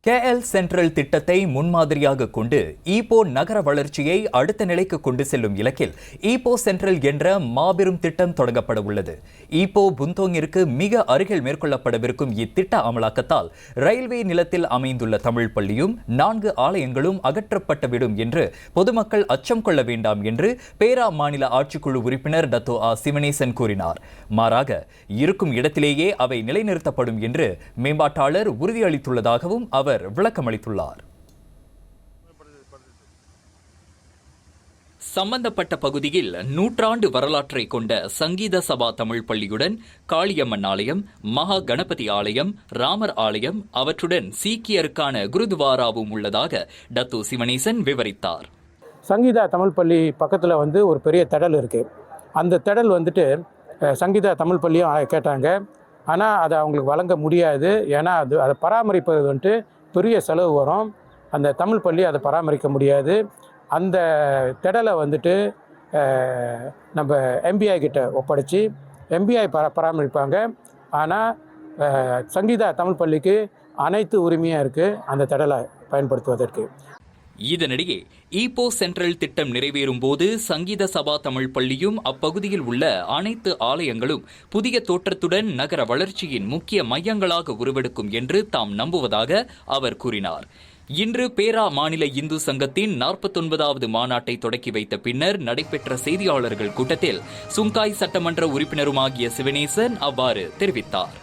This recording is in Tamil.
KL சென்ட்ரல் திட்டத்தை முன்மாதிரியாக கொண்டு ஈப்போ நகர வளர்ச்சியை அடுத்த நிலைக்கு கொண்டு செல்லும் இலக்கில் ஈப்போ சென்ட்ரல் என்ற மாபெரும் திட்டம் தொடங்கப்பட உள்ளது. ஈப்போ புந்தோங்கிற்கு மிக அருகில் மேற்கொள்ளப்படவிருக்கும் இத்திட்ட அமலாக்கத்தால் ரயில்வே நிலத்தில் அமைந்துள்ள தமிழ் பள்ளியும் 4 ஆலயங்களும் அகற்றப்பட்டுவிடும் என்று பொதுமக்கள் அச்சம் கொள்ள வேண்டாம் என்று பேரா மாநில ஆட்சிக்குழு உறுப்பினர் டத்தோ ஆ சிவனேசன் கூறினார். மாறாக இருக்கும் இடத்திலேயே அவை நிலைநிறுத்தப்படும் என்று மேம்பாட்டாளர் உறுதியளித்துள்ளதாகவும் அவர் விளக்கமளித்துள்ளார். சம்பந்தப்பட்ட பகுதியில் நூற்றாண்டு வரலாற்றை கொண்ட சங்கீத சபா தமிழ் பள்ளியுடன் காளியம்மன் ஆலயம், மகா கணபதி ஆலயம், ராமர் ஆலயம், அவற்றுடன் சீக்கியருக்கான குருதுவாராவும் உள்ளதாக டத்தோ சிவனேசன் விவரித்தார். சங்கீதா தமிழ் பள்ளி பக்கத்தில் ஒரு பெரிய திடல் இருக்குது. அந்த திடல் சங்கீதா தமிழ் பள்ளியும் கேட்டாங்க. ஆனால் அதை அவங்களுக்கு வழங்க முடியாது. ஏன்னா அதை பராமரிப்பது பெரிய செலவு வரும். அந்த தமிழ் பள்ளி அதை பராமரிக்க முடியாது. அந்த திடலை நம்ம MBI கிட்ட ஒப்படைச்சி MBI பராமரிப்பாங்க. ஆனால் சங்கீதா தமிழ் பள்ளிக்கு அனைத்து உரிமையாக இருக்குது அந்த திடலை பயன்படுத்துவதற்கு. இதனிடையே ஈப்போ சென்ட்ரல் திட்டம் நிறைவேறும் போது சங்கீத சபா தமிழ் பள்ளியும் அப்பகுதியில் உள்ள அனைத்து ஆலயங்களும் புதிய தோற்றத்துடன் நகர வளர்ச்சியின் முக்கிய மையங்களாக உருவெடுக்கும் என்று தாம் நம்புவதாக அவர் கூறினார். இன்று பேரா மாநில இந்து சங்கத்தின் 49வது மாநாட்டை தொடக்கி வைத்த பின்னர் நடைபெற்ற செய்தியாளர்கள் கூட்டத்தில் சுங்காய் சட்டமன்ற உறுப்பினருமாகிய சிவனேசன் அவ்வாறு தெரிவித்தார்.